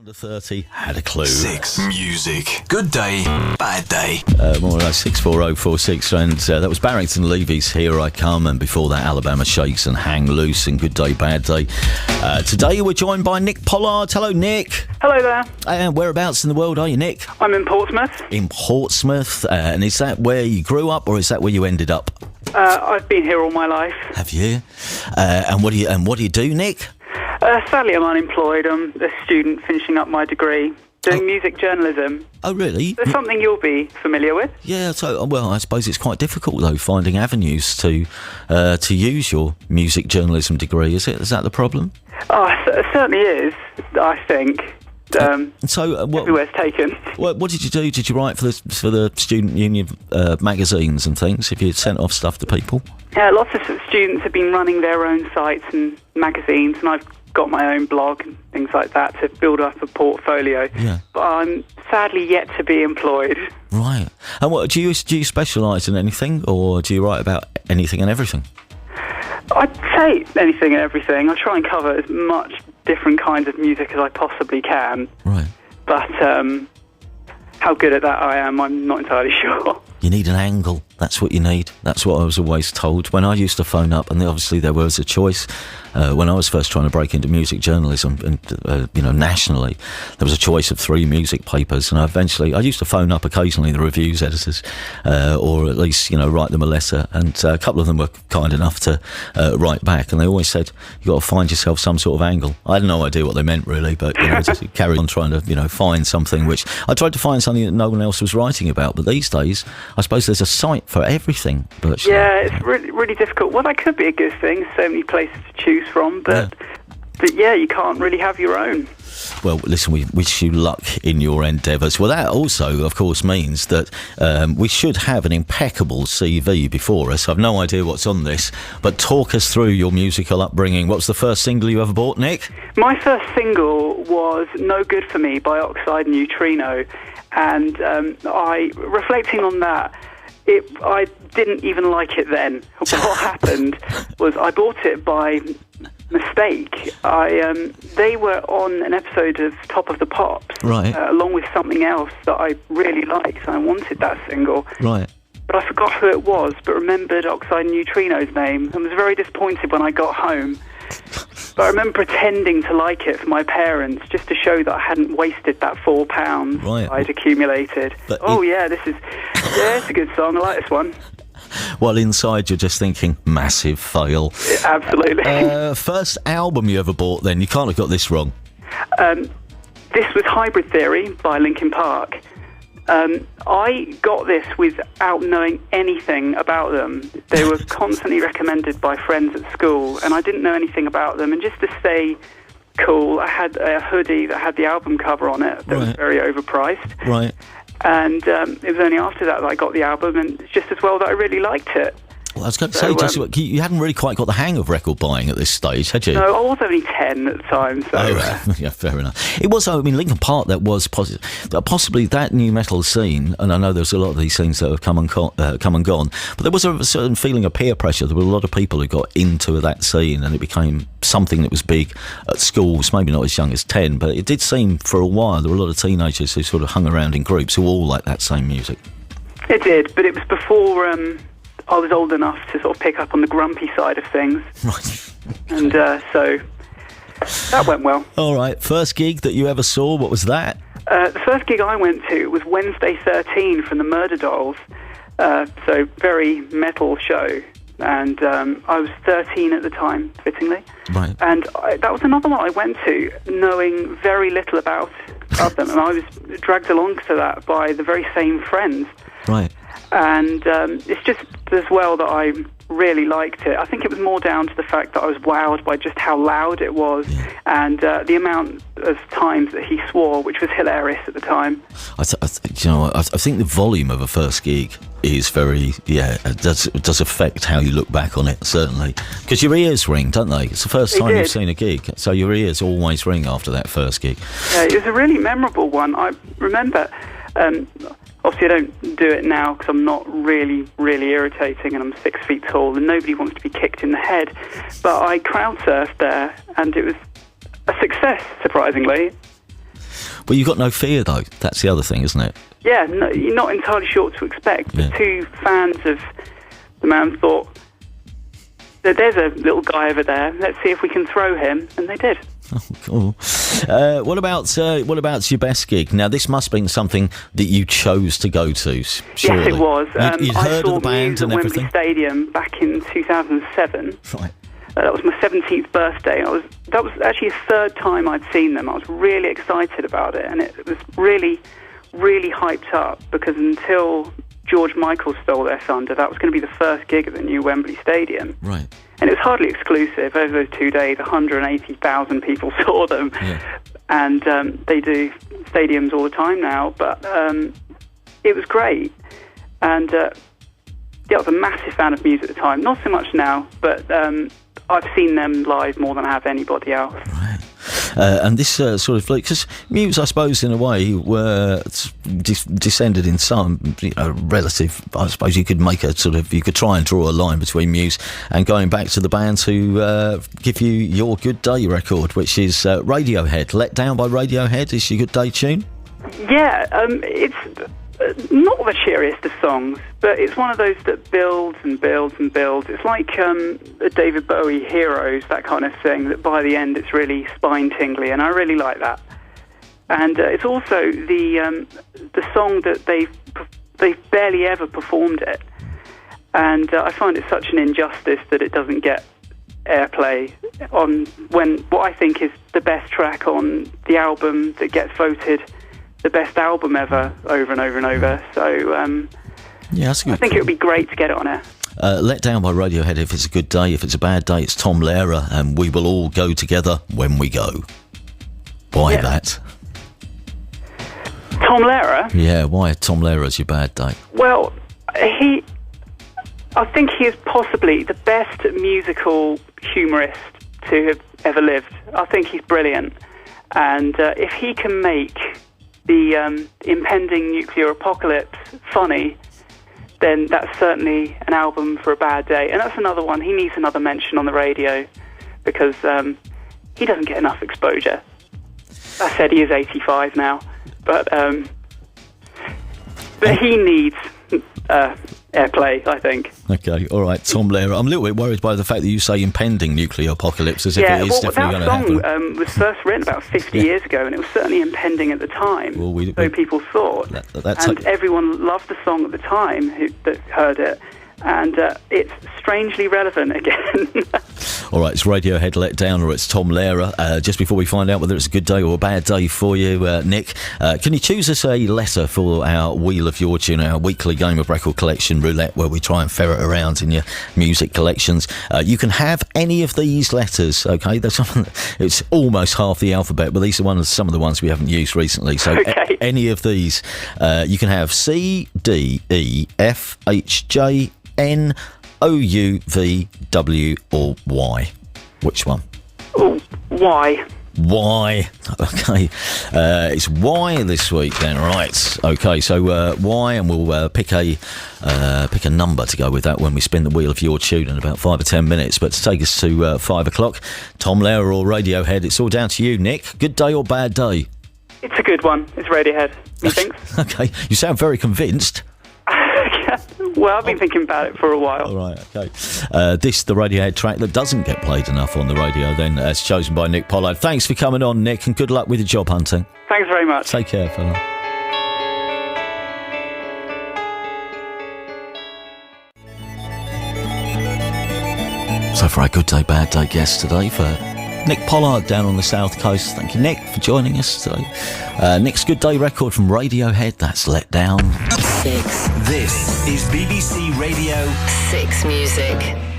Under 30 had a clue. 6 Music. Good day, bad day. More or less 64046, and that was Barrington Levy's Here I Come, and before that Alabama Shakes and Hang Loose and Good Day, Bad Day. Today we're joined by Nick Pollard. Hello, Nick. Hello there. Whereabouts in the world are you, Nick? I'm in Portsmouth. In Portsmouth, and is that where you grew up, or is that where you ended up? I've been here all my life. Have you? And what do you do, Nick? Sadly, I'm unemployed. I'm a student finishing up my degree, doing music journalism. Oh, really? That's something you'll be familiar with. Yeah, so, well, I suppose it's quite difficult, though, finding avenues to use your music journalism degree, is it? Is that the problem? Oh, it certainly is, I think. Everywhere's taken. What did you do? Did you write for the student union magazines and things? Have you sent off stuff to people? Yeah, lots of students have been running their own sites and magazines, and I've got my own blog and things like that to build up a portfolio. Yeah. But I'm sadly yet to be employed. Right. And what do you specialise in anything, or do you write about anything and everything? I'd say anything and everything. I try and cover as much different kinds of music as I possibly can. Right. But how good at that I am, I'm not entirely sure. You need an angle. That's what you need. That's what I was always told. When I used to phone up, and obviously there was a choice, when I was first trying to break into music journalism, and nationally, there was a choice of 3 music papers, and I used to phone up occasionally the reviews editors, or at least, write them a letter, and a couple of them were kind enough to write back, and they always said, you've got to find yourself some sort of angle. I had no idea what they meant, really, but just carried on trying to, find something, which I tried to find something that no one else was writing about, but these days, I suppose there's a site for everything, virtually. Yeah, it's really, really difficult. Well, that could be a good thing, so many places to choose from, but you can't really have your own. Well, listen, we wish you luck in your endeavours. Well, that also, of course, means that we should have an impeccable CV before us. I've no idea what's on this, but talk us through your musical upbringing. What was the first single you ever bought, Nick? My first single was No Good For Me by Oxide Neutrino, and reflecting on that, I didn't even like it then. What happened was I bought it by mistake. They were on an episode of Top of the Pops, right, along with something else that I really liked, and I wanted that single. Right. But I forgot who it was, but remembered Oxide Neutrino's name, and was very disappointed when I got home. But I remember pretending to like it for my parents, just to show that I hadn't wasted that £4 I'd accumulated. But it's a good song, I like this one. Well, inside you're just thinking, massive fail. Yeah, absolutely. First album you ever bought then? You can't have got this wrong. This was Hybrid Theory by Linkin Park. I got this without knowing anything about them. They were constantly recommended by friends at school, and I didn't know anything about them. And just to stay cool, I had a hoodie that had the album cover on it that was very overpriced. Right. And it was only after that I got the album, and it's just as well that I really liked it. Well, I was going to say, you hadn't really quite got the hang of record buying at this stage, had you? No, I was only 10 at the time. So. Yeah, fair enough. It was, Linkin Park, that was possibly that new metal scene, and I know there's a lot of these things that have come and gone, but there was a certain feeling of peer pressure. There were a lot of people who got into that scene, and it became something that was big at schools, maybe not as young as 10, but it did seem for a while there were a lot of teenagers who sort of hung around in groups who all liked that same music. It did, but it was before... I was old enough to sort of pick up on the grumpy side of things. Right. And so that went well. All right. First gig that you ever saw, what was that? The first gig I went to was Wednesday 13 from the Murder Dolls. So very metal show. And I was 13 at the time, fittingly. Right. And that was another one I went to knowing very little about them. And I was dragged along to that by the very same friends. Right. And it's just as well that I really liked it. I think it was more down to the fact that I was wowed by just how loud it was, and the amount of times that he swore, which was hilarious at the time. I think the volume of a first gig is very, it does affect how you look back on it, certainly. Because your ears ring, don't they? It's the first time you've seen a gig, so your ears always ring after that first gig. Yeah, it was a really memorable one. I remember... Obviously, I don't do it now because I'm not really, really irritating, and I'm 6 feet tall, and nobody wants to be kicked in the head. But I crowd surfed there, and it was a success, surprisingly. Well, you've got no fear, though. That's the other thing, isn't it? Yeah, no, you're not entirely sure what to expect. Yeah. The two fans of the man thought that there's a little guy over there. Let's see if we can throw him, and they did. Oh, cool. What about your best gig? Now, this must have been something that you chose to go to, surely. Yes, it was. You'd I heard saw of the band Muse and at everything? Wembley Stadium back in 2007. Right. That was my 17th birthday. That was actually the third time I'd seen them. I was really excited about it, and it was really, really hyped up, because until George Michael stole their thunder, that was going to be the first gig at the new Wembley Stadium. Right. And it was hardly exclusive. Over those 2 days, 180,000 people saw them. Yeah. And they do stadiums all the time now. But it was great. And yeah, I was a massive fan of Muse at the time. Not so much now, but I've seen them live more than I have anybody else. Right. And this sort of, because Muse, I suppose, in a way, were descended in some, relative. I suppose you could you could try and draw a line between Muse and going back to the bands who give you your Good Day record, which is Radiohead. Let Down by Radiohead is your Good Day tune. Yeah, it's not the cheeriest of songs, but it's one of those that builds and builds and builds. It's like a David Bowie Heroes, that kind of thing, that by the end it's really spine-tingly, and I really like that. And it's also the song that they've barely ever performed it, and I find it such an injustice that it doesn't get airplay on when what I think is the best track on the album that gets voted the best album ever over and over and over. So yeah, that's a good I think it would be great to get it on air. Let Down by Radiohead. If it's a good day, if it's a bad day, it's Tom Lehrer, and we will all go together when we go. Why that? Tom Lehrer? Yeah, why Tom Lehrer is your bad day? Well, I think he is possibly the best musical humorist to have ever lived. I think he's brilliant. And if he can make the impending nuclear apocalypse funny, then that's certainly an album for a bad day. And that's another one. He needs another mention on the radio, because he doesn't get enough exposure. I said he is 85 now, but he needs airplay, I think. Okay, all right, Tom Lehrer. I'm a little bit worried by the fact that you say impending nuclear apocalypse, as if it is definitely going to happen. That song was first written about 50 years ago, and it was certainly impending at the time, so people thought. And everyone loved the song at the time that heard it, and it's strangely relevant again. All right, it's Radiohead Let Down, or it's Tom Lehrer. Just before we find out whether it's a good day or a bad day for you, Nick, can you choose us a letter for our Wheel of Your Tune, our weekly game of record collection roulette, where we try and ferret around in your music collections? You can have any of these letters, okay? It's almost half the alphabet, but these are some of the ones we haven't used recently. So okay. Any of these, you can have C, D, E, F, H, J, N, O, U, V, W, or Y. Which one? Oh, Y. Y. Okay. It's Y this week then, right. Okay, so Y, and we'll pick a number to go with that when we spin the Wheel of Your Tune in about 5 or 10 minutes. But to take us to 5 o'clock, Tom Lehrer or Radiohead, it's all down to you, Nick. Good day or bad day? It's a good one. It's Radiohead, methinks. Okay, you sound very convinced. Well, I've been thinking about it for a while. All right, okay. The Radiohead track that doesn't get played enough on the radio, then, as chosen by Nick Pollard. Thanks for coming on, Nick, and good luck with your job hunting. Thanks very much. Take care, fella. So for our good day, bad day guest today, for Nick Pollard down on the south coast. Thank you, Nick, for joining us today. Nick's Good Day record from Radiohead, that's Let Down. 6. This is BBC Radio 6 Music.